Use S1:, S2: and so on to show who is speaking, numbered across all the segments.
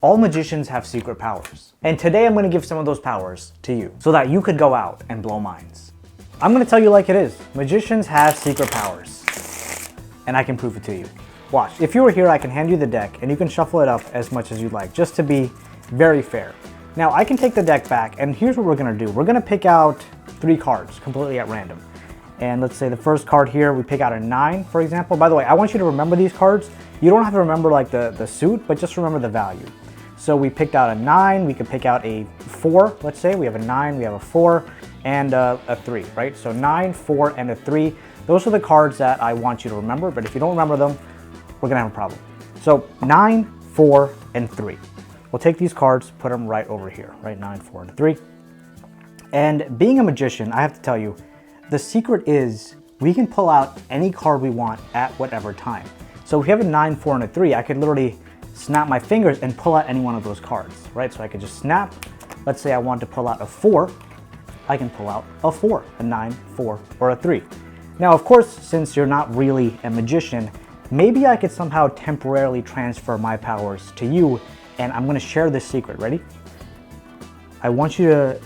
S1: All magicians have secret powers, and today I'm going to give some of those powers to you so that you could go out and blow minds. I'm going to tell you like it is. Magicians have secret powers, and I can prove it to you. Watch. If you were here, I can hand you the deck, and you can shuffle it up as much as you'd like, just to be very fair. Now, I can take the deck back, and here's what we're going to do. We're going to pick out 3 cards completely at random. And let's say the first card here, we pick out a 9, for example. By the way, I want you to remember these cards. You don't have to remember like the suit, but just remember the value. So we picked out a 9, we could pick out a 4, let's say. We have a 9, we have a 4, and a 3, right? So 9, 4, and a 3. Those are the cards that I want you to remember, but if you don't remember them, we're gonna have a problem. So 9, 4, and 3. We'll take these cards, put them right over here, right? 9, 4, and 3. And being a magician, I have to tell you, the secret is we can pull out any card we want at whatever time. So if we have a 9, 4, and a 3, I could literally snap my fingers and pull out any one of those cards, right? So I could just snap. Let's say I want to pull out a 4. I can pull out a 4, a 9, 4, or a 3. Now, of course, since you're not really a magician, maybe I could somehow temporarily transfer my powers to you, and I'm gonna share this secret. Ready? I want you to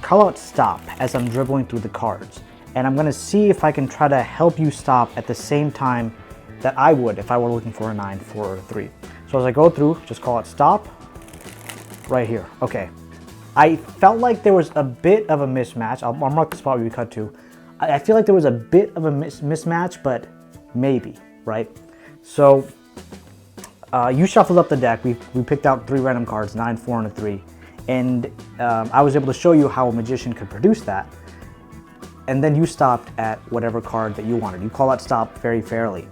S1: call out stop as I'm dribbling through the cards, and I'm gonna see if I can try to help you stop at the same time that I would if I were looking for a 9, 4, or a 3. So as I go through, just call it stop right here. Okay. I felt like there was a bit of a mismatch. I'll mark the spot where we cut to. I feel like there was a bit of a mismatch, but maybe, right? So you shuffled up the deck. We picked out 3 random cards, 9, 4, and a 3. And I was able to show you how a magician could produce that. And then you stopped at whatever card that you wanted. You call that stop very fairly.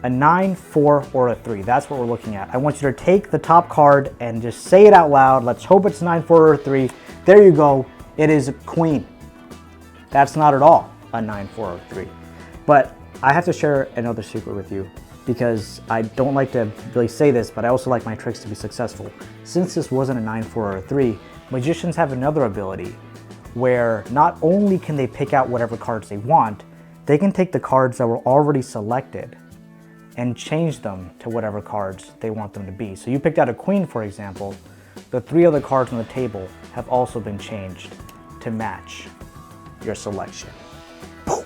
S1: A 9, 4, or a 3. That's what we're looking at. I want you to take the top card and just say it out loud. Let's hope it's 9, 4, or 3. There you go. It is a queen. That's not at all a 9, 4, or 3. But I have to share another secret with you because I don't like to really say this, but I also like my tricks to be successful. Since this wasn't a 9, 4, or a 3, magicians have another ability where not only can they pick out whatever cards they want, they can take the cards that were already selected and change them to whatever cards they want them to be. So you picked out a queen, for example. The 3 other cards on the table have also been changed to match your selection. Boom.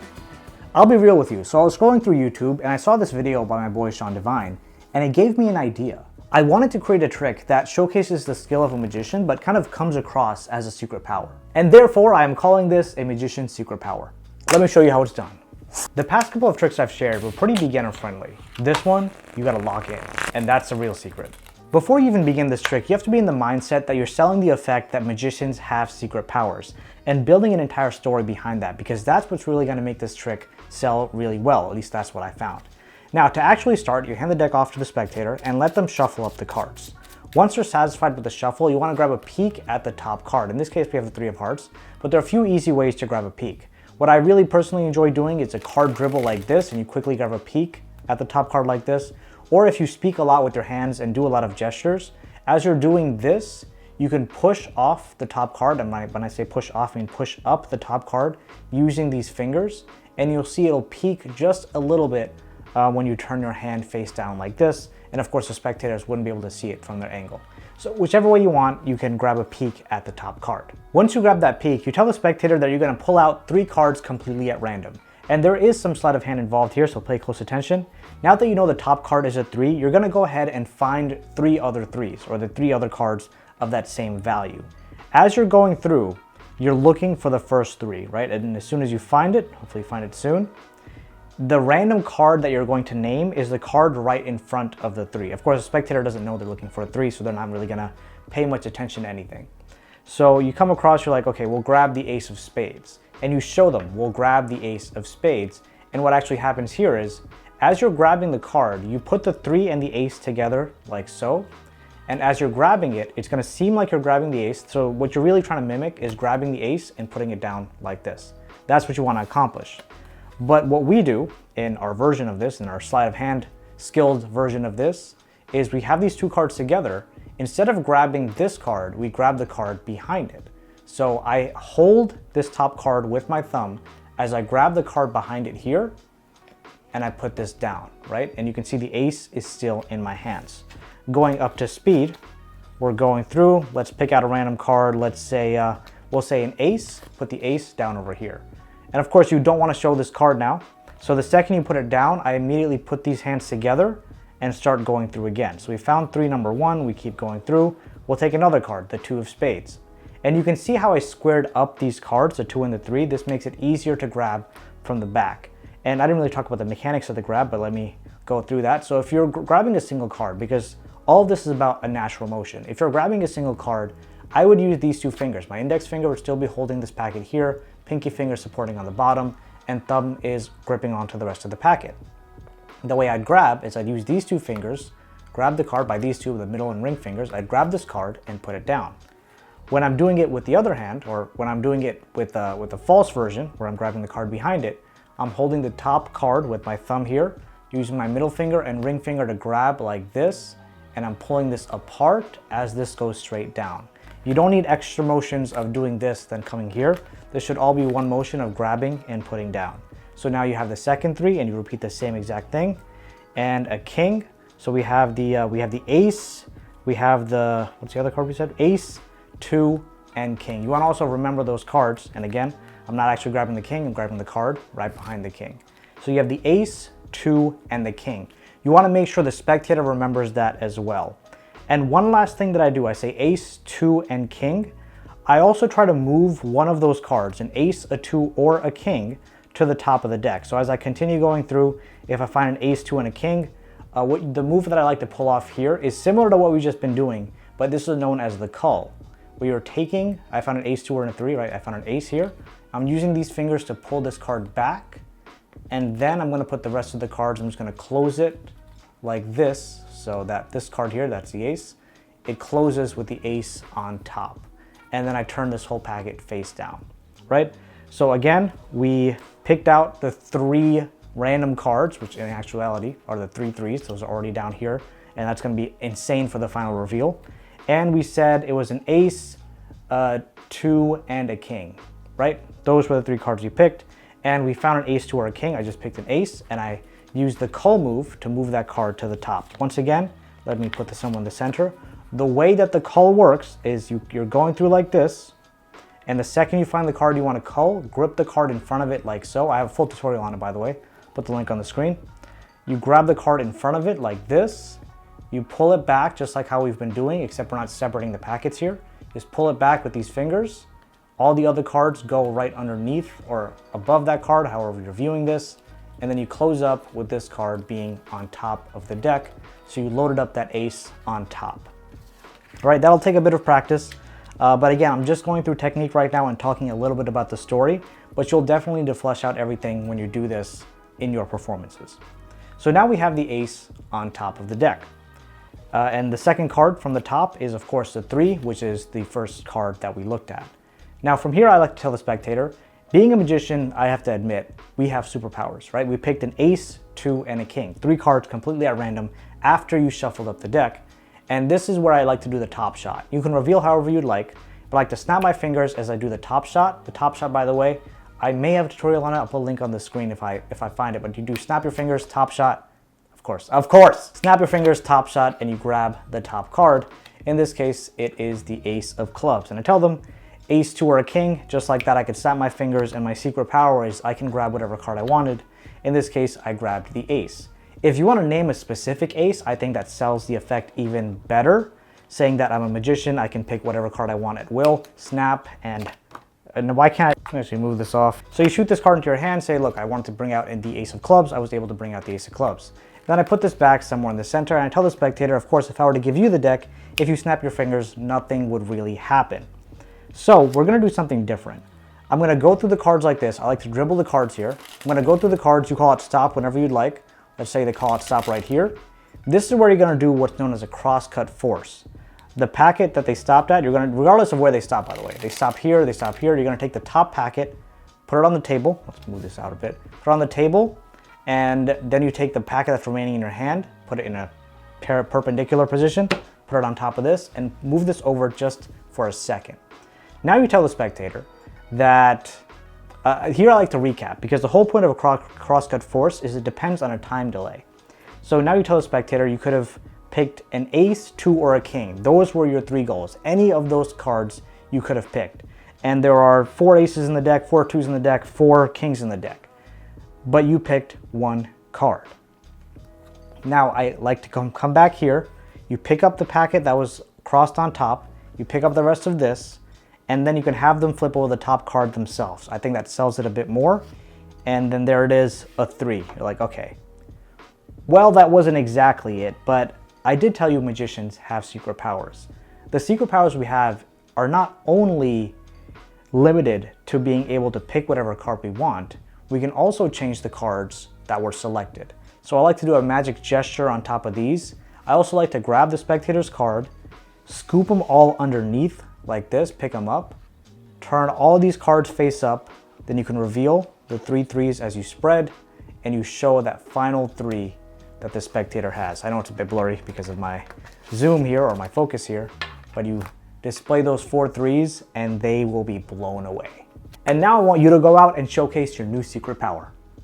S1: I'll be real with you. So I was scrolling through YouTube and I saw this video by my boy Sean Divine, and it gave me an idea. I wanted to create a trick that showcases the skill of a magician but kind of comes across as a secret power. And therefore I am calling this a magician's secret power. Let me show you how it's done. The past couple of tricks I've shared were pretty beginner friendly. This one, you gotta lock in, and that's the real secret. Before you even begin this trick, you have to be in the mindset that you're selling the effect that magicians have secret powers and building an entire story behind that, because that's what's really gonna make this trick sell really well. At least that's what I found. Now, to actually start, you hand the deck off to the spectator and let them shuffle up the cards. Once you're satisfied with the shuffle, you wanna grab a peek at the top card. In this case, we have the 3 of hearts, but there are a few easy ways to grab a peek. What I really personally enjoy doing is a card dribble like this, and you quickly grab a peek at the top card like this. Or if you speak a lot with your hands and do a lot of gestures, as you're doing this, you can push off the top card. And when I say push off, I mean push up the top card using these fingers, and you'll see it'll peek just a little bit when you turn your hand face down like this. And of course, the spectators wouldn't be able to see it from their angle. So whichever way you want, you can grab a peek at the top card. Once you grab that peek, you tell the spectator that you're gonna pull out 3 cards completely at random. And there is some sleight of hand involved here, so pay close attention. Now that you know the top card is a 3, you're gonna go ahead and find 3 other 3s, or the 3 other cards of that same value. As you're going through, you're looking for the first 3, right? And as soon as you find it, hopefully you find it soon, the random card that you're going to name is the card right in front of the 3. Of course, the spectator doesn't know they're looking for a 3, so they're not really gonna pay much attention to anything. So you come across, you're like, okay, we'll grab the ace of spades. And you show them, we'll grab the ace of spades. And what actually happens here is, as you're grabbing the card, you put the 3 and the ace together, like so. And as you're grabbing it, it's gonna seem like you're grabbing the ace. So what you're really trying to mimic is grabbing the ace and putting it down like this. That's what you wanna accomplish. But what we do in our version of this, in our sleight of hand skilled version of this, is we have these 2 cards together. Instead of grabbing this card, we grab the card behind it. So I hold this top card with my thumb as I grab the card behind it here, and I put this down, right? And you can see the ace is still in my hands. going up to speed, we're going through. Let's pick out a random card. Let's say, we'll say an ace, put the ace down over here. And of course you don't want to show this card now. So the second you put it down, I immediately put these hands together and start going through again. So we found 3, number 1, we keep going through. We'll take another card, the 2 of spades. And you can see how I squared up these cards, the 2 and the 3. This makes it easier to grab from the back. And I didn't really talk about the mechanics of the grab, but let me go through that. So if you're grabbing a single card, because all of this is about a natural motion. If you're grabbing a single card, I would use these 2 fingers. My index finger would still be holding this packet here, pinky finger supporting on the bottom, and thumb is gripping onto the rest of the packet. The way I'd grab is I'd use these 2 fingers, grab the card by these 2, the middle and ring fingers. I'd grab this card and put it down. When I'm doing it with the other hand, or when I'm doing it with the false version, where I'm grabbing the card behind it, I'm holding the top card with my thumb here, using my middle finger and ring finger to grab like this, and I'm pulling this apart as this goes straight down. You don't need extra motions of doing this then coming here. This should all be one motion of grabbing and putting down. So now you have the second 3 and you repeat the same exact thing. And a king. So we have the ace, we have the, what's the other card we said? Ace, 2, and king. You want to also remember those cards. And again, I'm not actually grabbing the king, I'm grabbing the card right behind the king. So you have the ace, 2, and the king. You want to make sure the spectator remembers that as well. And one last thing that I do, I say ace, 2, and king. I also try to move one of those cards, an ace, a 2, or a king, to the top of the deck. So as I continue going through, if I find an ace, 2, and a king, the move that I like to pull off here is similar to what we've just been doing, but this is known as the cull. We are taking, I found an ace, 2, and a 3, right? I found an ace here. I'm using these fingers to pull this card back, and then I'm going to put the rest of the cards, I'm just going to close it like this, so that this card here, that's the ace, it closes with the ace on top. And then I turn this whole packet face down, right? So again, we picked out the 3 random cards, which in actuality are the 3 3s. Those are already down here, and that's going to be insane for the final reveal. And we said it was an ace, 2, and a king, right? Those were the 3 cards we picked. And we found an ace, 2, or a king. I just picked an ace, and I used the cull move to move that card to the top. Once again, let me put this somewhere in the center. The way that the cull works is you're going through like this, and the second you find the card you want to cull, grip the card in front of it like so. I have a full tutorial on it, by the way. Put the link on the screen. You grab the card in front of it like this. You pull it back just like how we've been doing, except we're not separating the packets here. Just pull it back with these fingers. All the other cards go right underneath or above that card, however you're viewing this. And then you close up with this card being on top of the deck. So you loaded up that ace on top. All right, that'll take a bit of practice. But again, I'm just going through technique right now and talking a little bit about the story, but you'll definitely need to flesh out everything when you do this in your performances. So now we have the ace on top of the deck. And the second card from the top is of course the 3, which is the first card that we looked at. Now from here, I like to tell the spectator, being a magician, I have to admit, we have superpowers, right? We picked an ace, 2, and a king. 3 cards completely at random after you shuffled up the deck. And this is where I like to do the top shot. You can reveal however you'd like, but I like to snap my fingers as I do the top shot. The top shot, by the way, I may have a tutorial on it. I'll put a link on the screen if I find it, but you do snap your fingers, top shot, of course. Snap your fingers, top shot, and you grab the top card. In this case, it is the ace of clubs. And I tell them, ace, 2, or a king, just like that, I could snap my fingers, and my secret power is I can grab whatever card I wanted. In this case, I grabbed the ace. If you want to name a specific ace, I think that sells the effect even better. Saying that I'm a magician, I can pick whatever card I want at will, snap, and why can't I actually move this off? So you shoot this card into your hand, say, look, I wanted to bring out the ace of clubs. I was able to bring out the ace of clubs. Then I put this back somewhere in the center, and I tell the spectator, of course, if I were to give you the deck, if you snap your fingers, nothing would really happen. So we're going to do something different. I'm going to go through the cards like this. I like to dribble the cards here. I'm going to go through the cards. You call it stop whenever you'd like. Let's say they call it stop right here. This is where you're going to do what's known as a cross-cut force. The packet that they stopped at, you're going to, regardless of where they stop, by the way, they stop here, you're going to take the top packet, put it on the table. Let's move this out a bit. Put it on the table, and then you take the packet that's remaining in your hand, put it in a perpendicular position, put it on top of this, and move this over just for a second. Now you tell the spectator that, here I like to recap, because the whole point of a cross-cut force is it depends on a time delay. So now you tell the spectator you could have picked an ace, 2, or a king. Those were your 3 goals. Any of those cards you could have picked. And there are 4 aces in the deck, 4 2s in the deck, 4 kings in the deck. But you picked 1 card. Now I like to come back here. You pick up the packet that was crossed on top. You pick up the rest of this. And then you can have them flip over the top card themselves. I think that sells it a bit more. And then there it is, a 3. You're like, okay. Well, that wasn't exactly it, but I did tell you magicians have secret powers. The secret powers we have are not only limited to being able to pick whatever card we want, we can also change the cards that were selected. So I like to do a magic gesture on top of these. I also like to grab the spectator's card, scoop them all underneath like this, pick them up, turn all these cards face up, then you can reveal the 3 3s as you spread, and you show that final 3 that the spectator has. I know it's a bit blurry because of my zoom here or my focus here, but you display those 4 3s and they will be blown away. And now I want you to go out and showcase your new secret power.